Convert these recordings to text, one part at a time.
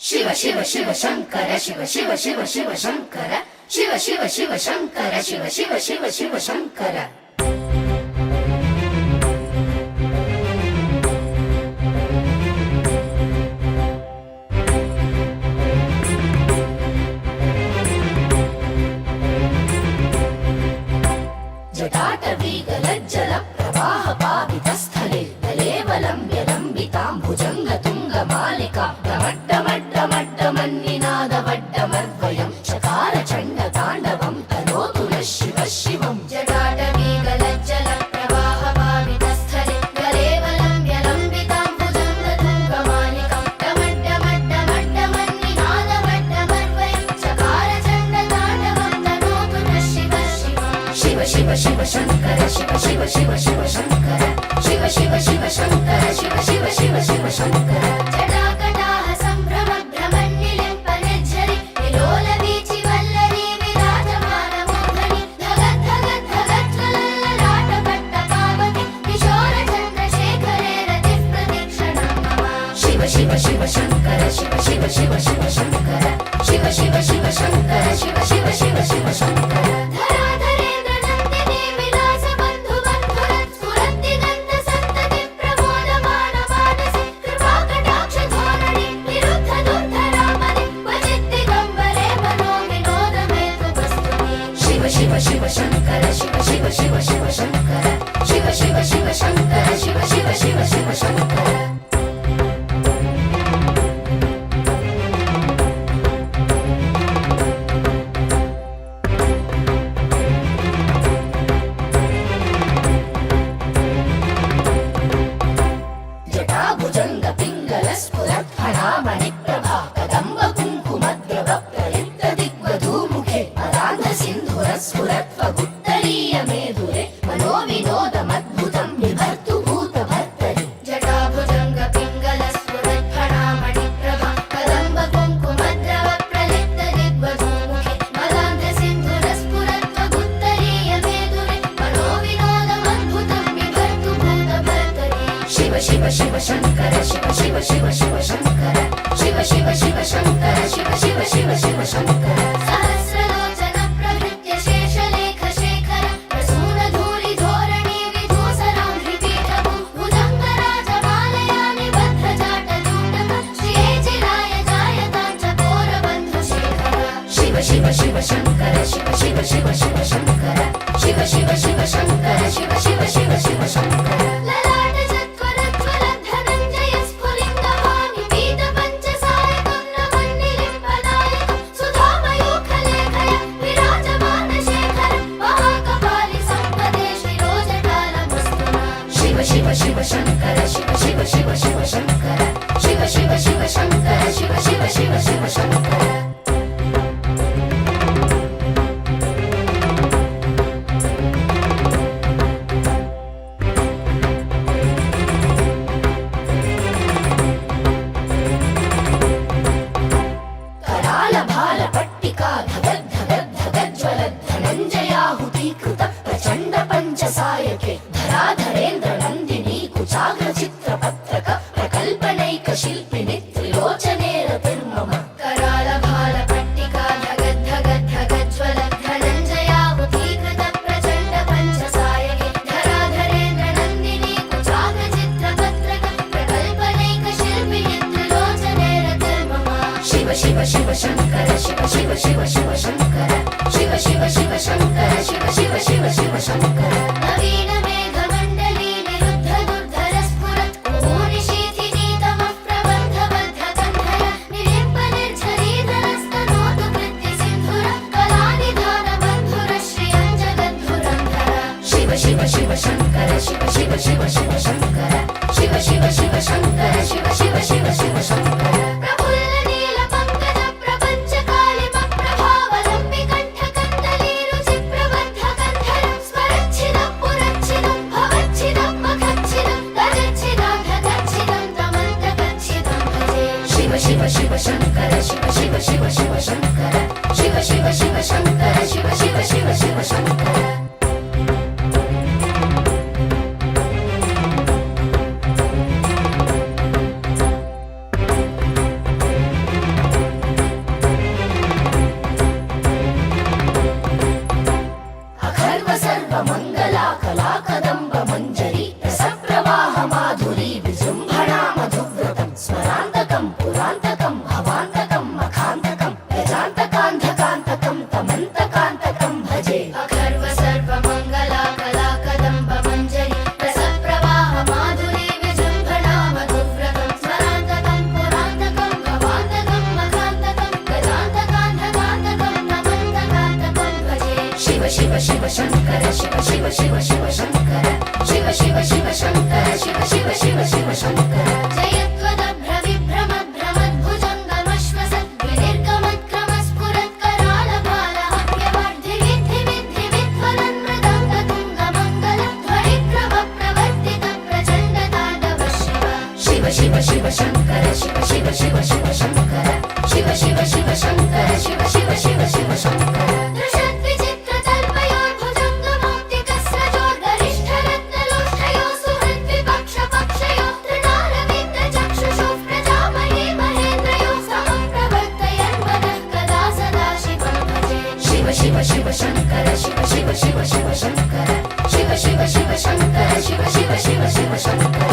शिव शिव शिव शंकर शिव शिव शिव शिव शंकर शिव शिव शिव शंकर शिव शिव शिव शिव शंकर जटाटवीगलज्जल प्रवाह पावितस्थले दलेवलम्ब्य लम्बितां भुजङ्गतुङ्गमालिका डमड्डमड्डमड्डमन्निनादवड्डमर्वयं चकार चण्डताण्डवं तनोतु नः शिवः शिवम् जटाटवीगलज्जल प्रवाह पावितस्थले दलेवलम्ब्य लम्बितां भुजङ्गतुङ्गमालिका डमड्डमड्डमड्डमन्निनादवड्डमर्वयं चकार चण्डताण्डवं तनोतु नः शिवः शिवम् शिव शिव शिव शंकर शिव शिव शिव शिव शंकर शिव शिव शिव शंकर शिव शिव शिव शिव शंकर जटाकटाह संभ्रम भ्रमन्निलिम्पनिर्झरि विलोलवीचि वल्लरी विराजमानमोहनि धगत् धगत् धगत् ज्वलल्ललाटपट्टपावति किशोरचन्द्रशेखरे रतिः प्रतीक्षणं मम शिव शिव शिव शंकर शिव शिव शिव शिव शंकर शिव शिव शिव शंकर शिव शिव शिव शिव शंकर शिव शिव शंकर शिव शिव शिव शिव शंकर शिव शिव शिव शंकर शिव शिव शिव शिव शंकर जटाभुजंग पिंगल स्फुरत् फणामणिप्रभा कदम्ब कुङ्कुमद्रव प्रलिप्त दिग्वधूमुखे मदान्ध सिन्धुर स्फुरत्वगुत्तरीय मेधुरे मनोविनोदमद्भुतं बिभर्तु भूतभर्तरि जटाभुजंग पिंगल स्फुरत् फणामणिप्रभा कदम्ब कुङ्कुमद्रव प्रलिप्त दिग्वधूमुखे मदान्ध सिन्धुर स्फुरत्वगुत्तरीय मेधुरे मनोविनोदमद्भुतं बिभर्तु भूतभर्तरि शिव शिव शिव शंकर शिव शिव शिव शिव शंकर शिव शिव शिव शंकर शिव शिव शिव शिव शंकर सहस्रलोचन प्रभृत्य शेषलेख शेखर प्रसूनधूलि धोरणी विधूसरांघ्रिपीठभु भुजङ्गराजमालया निबद्धजाटजूटक श्रियेचिराय जायतां चकोरबन्धुशेखर शिव शिव शिव शंकर शिव शिव शिव शिव शंकर शिव शिव शिव शंकर शिव शिव शिव शिव शंकर शिव शिव शंकर शिव शिव शिव शिव शंकर शिव शिव शिव शंकर शिव शिव शिव शिव शंकर कराल भाल पट्टिका धगद् धगद् धगद् ज्वलद् धनञ्जयाहुतीकृत प्रचण्ड पञ्चसायके धराधरेन्द्र नन्दिनी कुचाग्र चित्रपत्रक प्रकल्पनैक शिल्पिनि त्रिलोचने रतिर्मम कराल भाल पट्टिका धगद् धगद् धगद् ज्वलद् धनञ्जयाहुतीकृत प्रचण्ड पञ्चसायके धराधरेन्द्र नन्दिनी कुचाग्र चित्रपत्रक प्रकल्पनैक शिल्पिनि त्रिलोचने रतिर्मम शिव शिव शिव शंकर शिव शिव शिव शिव शंकर शिव शिव शिव शंकर शिव शिव शिव शिव शंकर नवीन मेघमण्डली निरुद्ध दुर्धर स्फुरत् भूनिशीथिनीतमः प्रबन्धबद्ध कन्धर निलिम्प निर्झरीधरस्तनोतु कृत्ति सिन्धुर कलानिधान बन्धुर श्रियञ्जगद्धुरन्धर शिव शिव शिव शंकर शिव शिव शिव शिव शंकर शिव शिव शिव शंकर शिव शिव शिव शिव शंकर प्रफुल्ल नील पंकज प्रपंच कालिम प्रभावलंबि कंठ कंदली रुचि प्रबद्ध कंधरं स्मरच्छिदं पुरच्छिदं भवच्छिदं मखच्छिदं गजच्छिदं धगच्छिदं तमन्तकच्छिदं भजे शिव शिव शिव शंकर शिव शिव शिव शिव शंकर शिव शिव शिव शंकर शिव शिव शिव शिव शंकर శివ శంకర శివ శివ శివ శివ శంకర శివ శివ శివ శంకర శివ శివ శివ శివ శంకర జయత్వదభ్ర విభ్రమ భ్రమద్భుజంగమశ్వసత్ వినిర్గమత్క్రమస్ఫురత్కరాళ బాలహవ్యవర్ధి విద్ధి విద్ధి విధ్వలన్ మృదంగ తుంగమంగళ ధ్వనిక్రమ ప్రవర్తిత ప్రచండ తాండవ శివ శివ శివ శంకర శివ శివ శివ శివ శంకర శివ శివ శివ శంకర శివ శివ శివ శివ శంకర శివ శివ శంకర శివ శివ శివ శివ శంకర శివ శివ శివ శంకర శివ శివ శివ శివ శంకర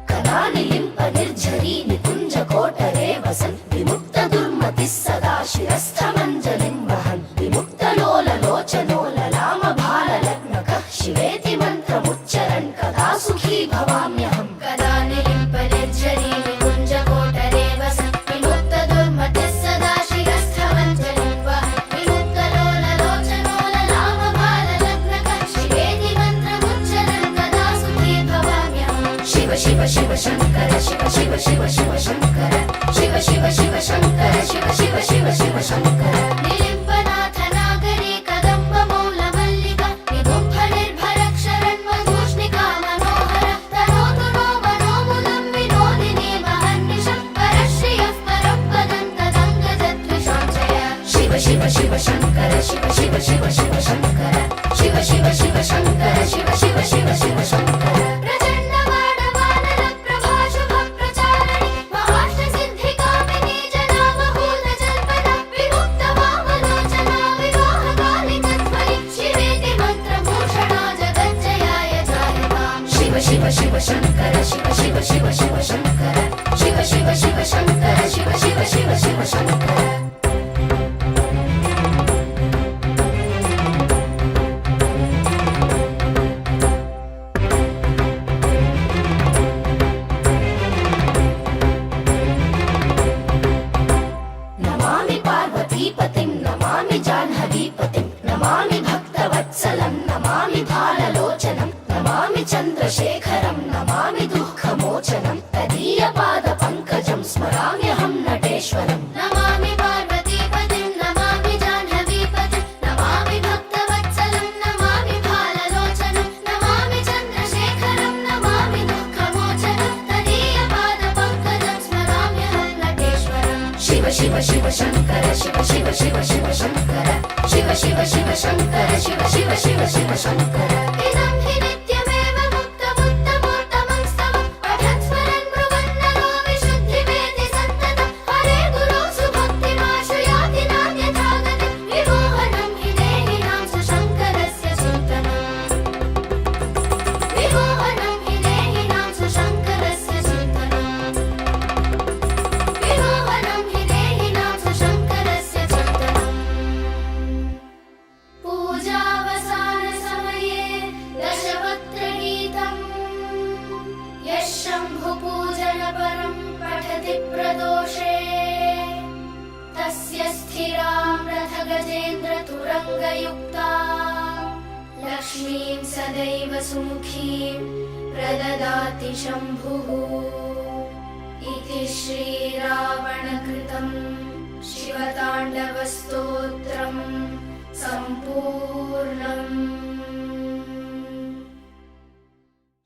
కదానిలింప నిర్ఝరీ నికుంజ కోటరే వసన్ విముక్త దుర్మతి సదా శిరస్థమంజలిం వహన్ శివేతి మంత్రముచ్చరన్ కదా సుఖీ భవామ్యహం కదా నిలింప నిర్ఝరీ నికుంజ కోటరే వసన్ విముక్త దుర్మతిః సదా శిరస్థమంజలిం వహన్ విముక్తలోల లోచనోల లామ బాలలగ్నకః శివేతి మంత్రముచ్చరన్ కదా సుఖీ భవామ్యహం శివ శివ శివ శంకర శివ శివ శివ శివ శంకర శివ శివ శివ శంకర శివ శివ శివ శివ శంకర శివ శివ శంకర శివ శివ శివ శివ శంకర శివ శివ శివ శంకర శివ శివ శివ శివ శంకర ప్రచండ వాడవానర ప్రభాశుభ ప్రచారణి మహాష్ట సిద్ధి కామిని జనామహూత జల్పన విముక్త వామలోచన వివాహ కాలికత్వరి శివేతి మంత్రభూషణ జగజ్జయాయ జాయతాం శివ శివ శివ శంకర శివ శివ శివ శివ శంకర శివ శివ శివ శంకర శివ శివ శివ శివ శంకర పార్వతీపతిం నమామి జాహ్నవీపతిం నమామి భక్తవత్సలం నమామి బాలలోచనం నమామి చంద్రశేఖరం నమామి దుఃఖమోచనం తదీయ పాద పంకజం స్మరామ్యహం నటేశ్వరం నమామి పార్వతీపతిం నమామి జాహ్నవీపతిం నమామి భక్తవత్సలం నమామి బాలలోచనం నమామి చంద్రశేఖరం నమామి దుఃఖమోచనం తదీయ పాద పంకజం స్మరామ్యహం నటేశ్వరం శివ శివ శివ శంకర శివ శివ శివ శివ శంకర శివ శివ శివ శంకర శివ శివ శివ శివ శంకర ఇదం హి నిత్యమేవ ముక్తముత్తమోత్తమం స్తవం పఠన్ స్మరన్ బ్రువన్ నరో విశుద్ధిమేతి సంతతం హరే గురో సుభక్తిమాశ్రయాతి నాన్యథాగతిం విమోహనం హి దేహినాం సుశంకరస్య చింతనం విమోహనం హి దేహినాం సుశంకరస్య చింతనం విమోహనం హి దేహినాం సుశంకరస్య చింతనం పూజావసాన సమయే దశవక్త్రగీతం యః శంభు పూజన పరం పఠతి ప్రదోషే తస్య స్థిరాం రథ గజేంద్ర తురంగయుక్తాం లక్ష్మీం సదైవ సుముఖీం ప్రదదాతి శంభుః ఇతి శ్రీరావణకృతం శివతాండవస్తోత్రం సంపూర్ణం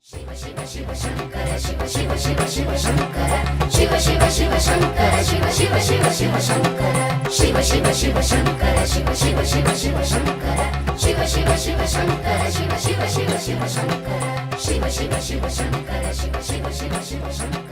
శివ శివ శివ శంకర శివ శివ శివ శివ శంకర శివ శివ శివ శంకర శివ శివ శివ శివ శంకర శివ శివ శివ శంకర శివ శివ శివ శివ శంకర శివ శివ శివ శంకర శివ శివ శివ శివ శంకర శివ శివ శివ శంకర శివ శివ శివ శివ శంకర